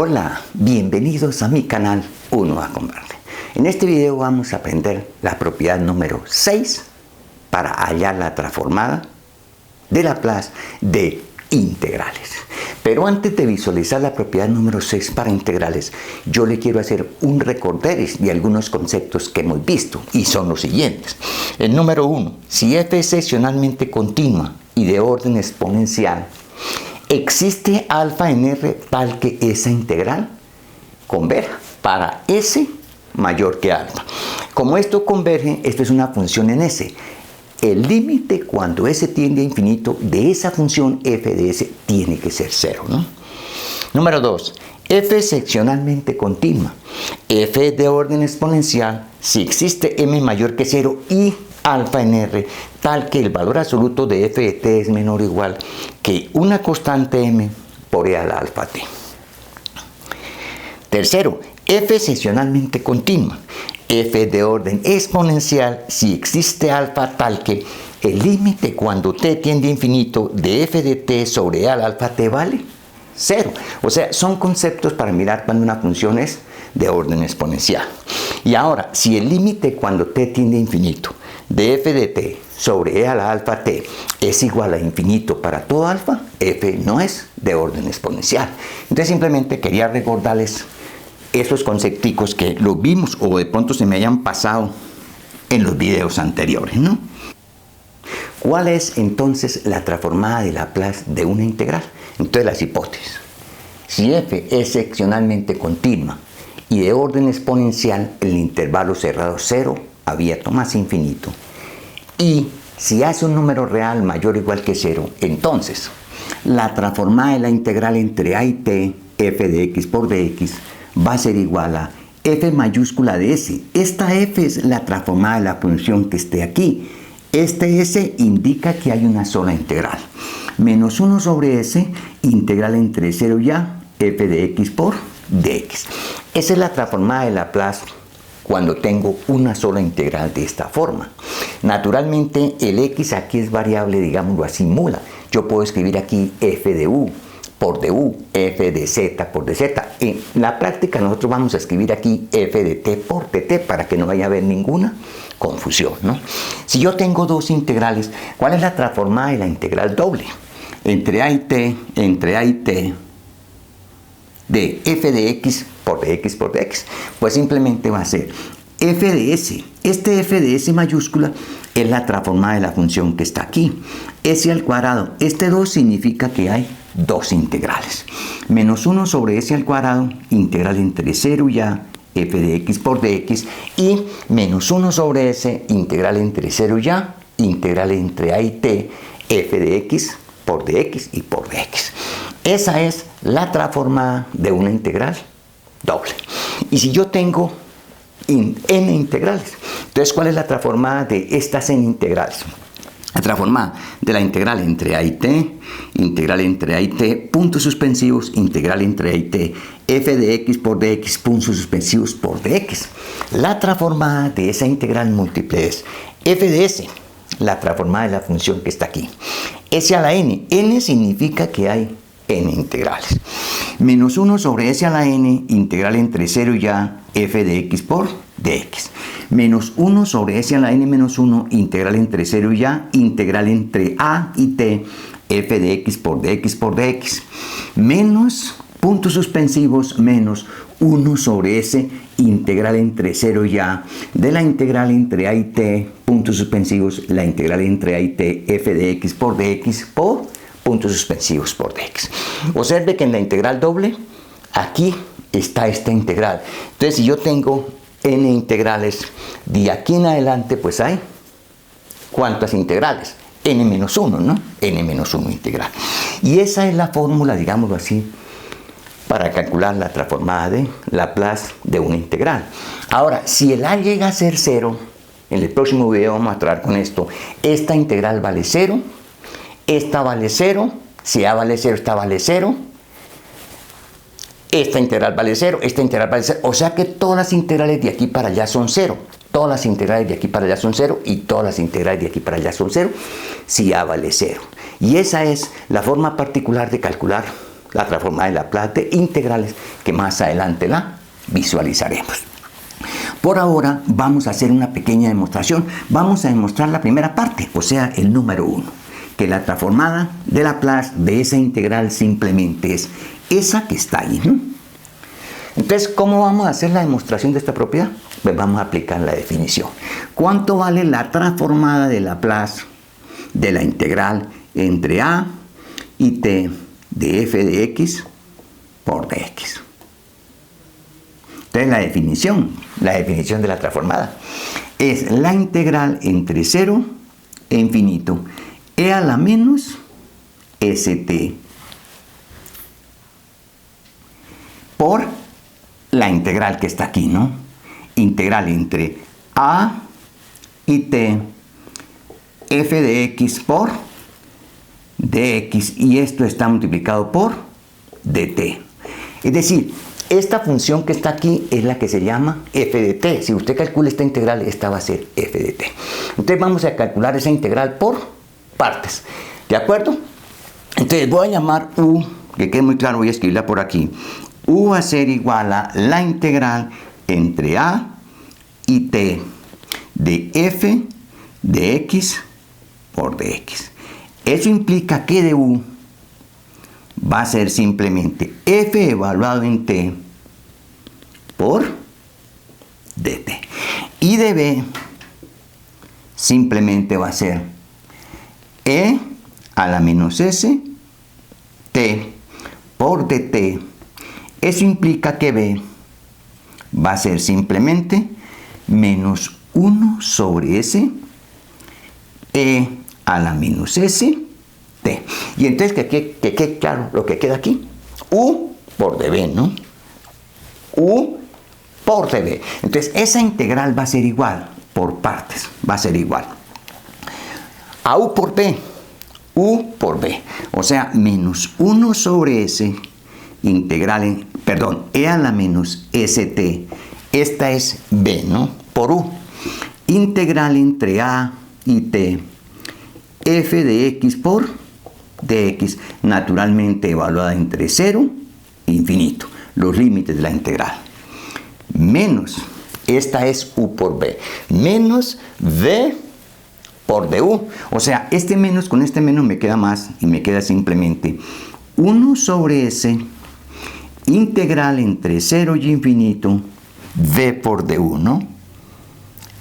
Hola, bienvenidos a mi canal Uno a Converte. En este video vamos a aprender la propiedad número 6 para hallar la transformada de Laplace de integrales. Pero antes de visualizar la propiedad número 6 para integrales, yo le quiero hacer un recorderis de algunos conceptos que hemos visto y son los siguientes. El número 1, si f es seccionalmente continua y de orden exponencial, ¿existe alfa en R tal que esa integral converja para S mayor que alfa? Como esto converge, esto es una función en S. El límite cuando S tiende a infinito de esa función f de S tiene que ser 0, ¿no? Número 2. F es seccionalmente continua. F es de orden exponencial si existe m mayor que 0 y alfa en R, tal que el valor absoluto de f de t es menor o igual que una constante m por e a la alfa t. Tercero, f es seccionalmente continua. F de orden exponencial si existe alfa tal que el límite cuando t tiende a infinito de f de t sobre e a la alfa t vale 0. O sea, son conceptos para mirar cuando una función es de orden exponencial. Y ahora, si el límite cuando t tiende a infinito de f de t sobre e a la alfa t es igual a infinito para todo alfa, f no es de orden exponencial. Entonces simplemente quería recordarles esos concepticos que los vimos o de pronto se me hayan pasado en los videos anteriores, ¿no? ¿Cuál es entonces la transformada de Laplace de una integral? Entonces las hipótesis. Si f es seccionalmente continua y de orden exponencial, el intervalo cerrado 0 abierto más infinito, y si hace un número real mayor o igual que 0, entonces la transformada de la integral entre a y t, f de x por dx, va a ser igual a f mayúscula de s. Esta f es la transformada de la función que esté aquí. Este s indica que hay una sola integral. Menos 1 sobre s, integral entre 0 y a, f de x por dx. Esa es la transformada de Laplace cuando tengo una sola integral de esta forma. Naturalmente el x aquí es variable, digámoslo así, mula. Yo puedo escribir aquí f de u por du, f de z por dz. En la práctica nosotros vamos a escribir aquí f de t por dt para que no vaya a haber ninguna confusión, ¿no? Si yo tengo dos integrales, ¿cuál es la transformada de la integral doble? Entre a y t de f de x por dx por dx, pues simplemente va a ser f de s. Este f de s mayúscula es la transformada de la función que está aquí. S al cuadrado. Este 2 significa que hay dos integrales. Menos 1 sobre s al cuadrado, integral entre 0 y a, f de x por dx, y menos 1 sobre s, integral entre 0 y a, integral entre a y t, f de x por dx y por dx. Esa es la transformada de una integral doble. Y si yo tengo n integrales, entonces ¿cuál es la transformada de estas n integrales? La transformada de la integral entre a y t, puntos suspensivos, integral entre a y t, f de x por dx, puntos suspensivos por dx. La transformada de esa integral múltiple es f de s, la transformada de la función que está aquí. S a la n. N significa que hay n integrales. Menos 1 sobre s a la n, integral entre 0 y a, f de x por dx. Menos 1 sobre s a la n menos 1, integral entre 0 y a, integral entre a y t, f de x por dx, menos puntos suspensivos, menos 1 sobre s, integral entre 0 y a, de la integral entre a y t, puntos suspensivos, la integral entre a y t, f de x por dx por puntos suspensivos por dx. Observe que en la integral doble, aquí está esta integral. Entonces, si yo tengo n integrales, de aquí en adelante, pues hay ¿cuántas integrales? N menos 1, ¿no? N menos 1 integral. Y esa es la fórmula, digámoslo así, para calcular la transformada de Laplace de una integral. Ahora, si el a llega a ser 0, en el próximo video vamos a tratar con esto. Esta integral vale 0, esta vale 0, si a vale 0, esta vale 0. Esta integral vale 0, esta integral vale 0. O sea que todas las integrales de aquí para allá son 0. Todas las integrales de aquí para allá son 0 y todas las integrales de aquí para allá son 0 si a vale 0. Y esa es la forma particular de calcular la transformada de Laplace de integrales, que más adelante la visualizaremos. Por ahora vamos a hacer una pequeña demostración. Vamos a demostrar la primera parte, o sea, el número 1, que la transformada de Laplace de esa integral simplemente es esa que está ahí, ¿no? Entonces, ¿cómo vamos a hacer la demostración de esta propiedad? Pues vamos a aplicar la definición. ¿Cuánto vale la transformada de Laplace de la integral entre a y t de f de x por dx? Entonces, la definición de la transformada es la integral entre 0 e infinito e a la menos st por la integral que está aquí, ¿no? Integral entre a y t f de x por dx, y esto está multiplicado por dt. Es decir, esta función que está aquí es la que se llama f de t. Si usted calcula esta integral, esta va a ser f de t. Entonces vamos a calcular esa integral por partes. ¿De acuerdo? Entonces voy a llamar u, que quede muy claro, voy a escribirla por aquí. U va a ser igual a la integral entre a y t de f de x por dx. Eso implica que de u va a ser simplemente f evaluado en t por dt. Y de b simplemente va a ser e a la menos s t por dt. Eso implica que b va a ser simplemente menos 1 sobre s e a la menos s t. Y entonces que quede claro lo que queda aquí. U por db, ¿no? U por db. Entonces esa integral va a ser igual por partes. Va a ser igual a u por b. U por b. O sea, menos 1 sobre s integral en, perdón, e a la menos st. Esta es b, ¿no? Por u. Integral entre a y t f de x por dx, naturalmente evaluada entre 0 e infinito, los límites de la integral, menos, esta es u por b, menos v por du. O sea, este menos con este menos me queda más y me queda simplemente 1 sobre s integral entre 0 y infinito v por du, ¿no?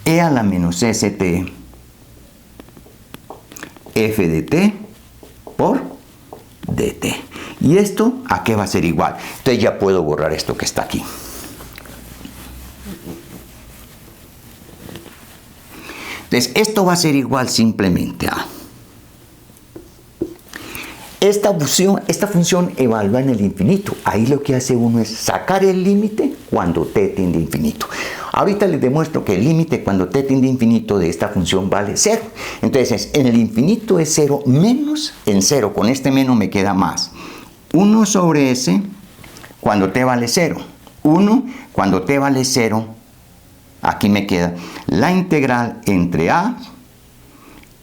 E a la menos st f de t por dt. ¿Y esto a qué va a ser igual? Entonces ya puedo borrar esto que está aquí. Entonces esto va a ser igual simplemente a esta función evalúa en el infinito. Ahí lo que hace uno es sacar el límite cuando t tiende a infinito. Ahorita les demuestro que el límite cuando t tiende a infinito de esta función vale 0. Entonces, en el infinito es 0 menos en 0. Con este menos me queda más. 1 sobre s cuando t vale 0. 1 cuando t vale 0. Aquí me queda la integral entre a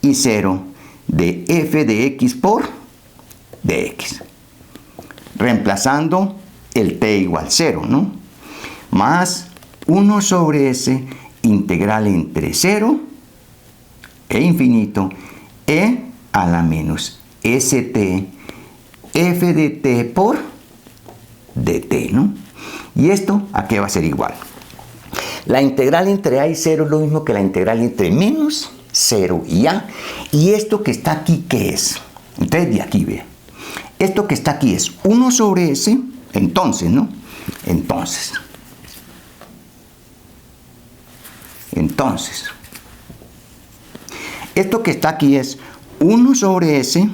y 0 de f de x por dx. Reemplazando el t igual 0, ¿no? Más 1 sobre s integral entre 0 e infinito e a la menos st f de t por dt, ¿no? Y esto a qué va a ser igual. La integral entre a y 0 es lo mismo que la integral entre menos 0 y a. Y esto que está aquí, ¿qué es? Entonces de aquí vean. Esto que está aquí es 1 sobre s, entonces, ¿no? Entonces, esto que está aquí es 1 sobre s,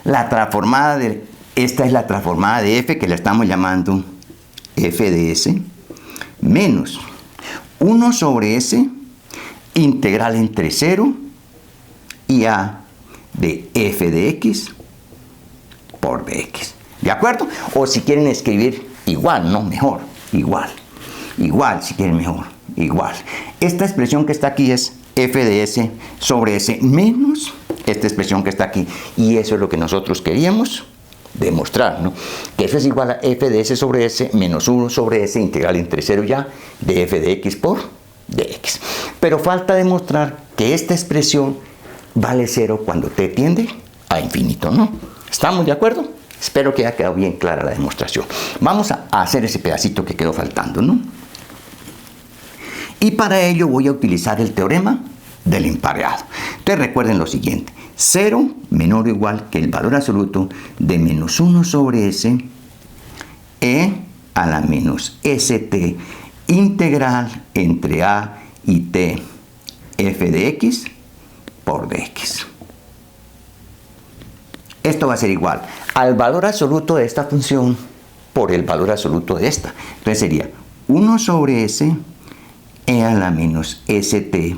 la transformada de, esta es la transformada de f, que la estamos llamando f de s, menos 1 sobre s, integral entre 0 y a de f de x por dx. ¿De acuerdo? O si quieren escribir igual, ¿no? Mejor. Igual. Igual, si quieren mejor. Igual. Esta expresión que está aquí es f de s sobre s menos esta expresión que está aquí. Y eso es lo que nosotros queríamos demostrar, ¿no? Que eso es igual a f de s sobre s menos 1 sobre s integral entre 0 ya de f de x por dx. Pero falta demostrar que esta expresión vale 0 cuando t tiende a infinito, ¿no? ¿Estamos de acuerdo? Espero que haya quedado bien clara la demostración. Vamos a hacer ese pedacito que quedó faltando, ¿no? Y para ello voy a utilizar el teorema del empareado. Entonces recuerden lo siguiente. 0 menor o igual que el valor absoluto de menos 1 sobre s e a la menos st integral entre a y t f de x por dx. Esto va a ser igual al valor absoluto de esta función por el valor absoluto de esta. Entonces sería 1 sobre s e a la menos st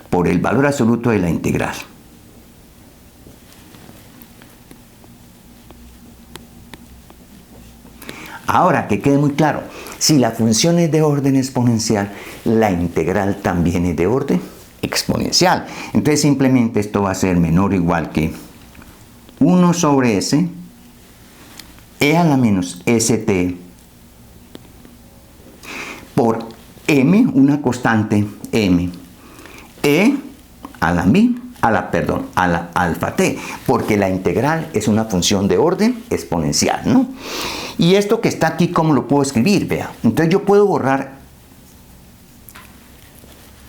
por el valor absoluto de la integral. Ahora, que quede muy claro, si la función es de orden exponencial, la integral también es de orden exponencial. Entonces simplemente esto va a ser menor o igual que 1 sobre s e a la menos st por m, una constante m, e a la alfa t, porque la integral es una función de orden exponencial, ¿no? Y esto que está aquí, ¿cómo lo puedo escribir? Vea, entonces yo puedo borrar,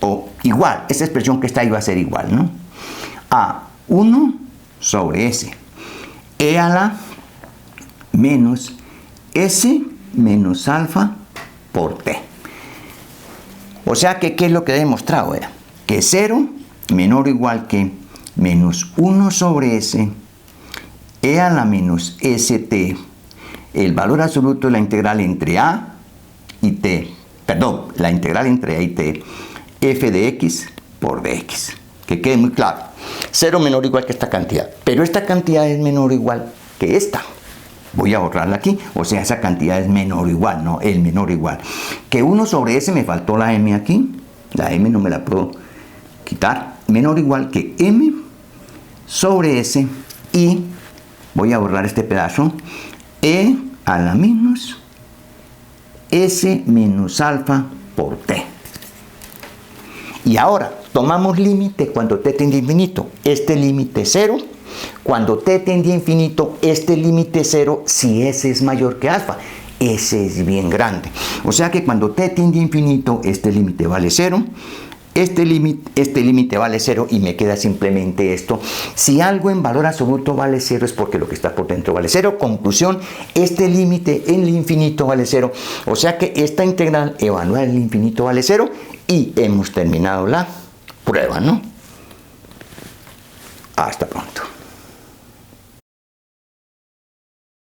o igual, esta expresión que está ahí va a ser igual, ¿no? A 1 sobre s, e a la menos s menos alfa por t. O sea que, ¿qué es lo que he demostrado? Vea, que 0 menor o igual que menos 1 sobre s, e a la menos st, el valor absoluto de la integral entre a y t, perdón, la integral entre a y t, f de x por dx. Que quede muy claro. 0 menor o igual que esta cantidad, pero esta cantidad es menor o igual que esta. Voy a borrarla aquí, o sea, esa cantidad es menor o igual, no, el menor o igual. Que 1 sobre s, me faltó la m aquí, la m no me la puedo quitar, menor o igual que m sobre s, y voy a borrar este pedazo, e a la menos s menos alfa por t. Y ahora tomamos límite cuando t tiende a infinito, este límite 0. Cuando t tiende a infinito, este límite 0 si s es mayor que alfa. S es bien grande. O sea que cuando t tiende a infinito, este límite vale 0. Este límite vale 0 y me queda simplemente esto. Si algo en valor absoluto vale 0 es porque lo que está por dentro vale 0. Conclusión, este límite en el infinito vale 0. O sea que esta integral evaluada en el infinito vale 0 y hemos terminado la prueba, ¿no? Hasta pronto.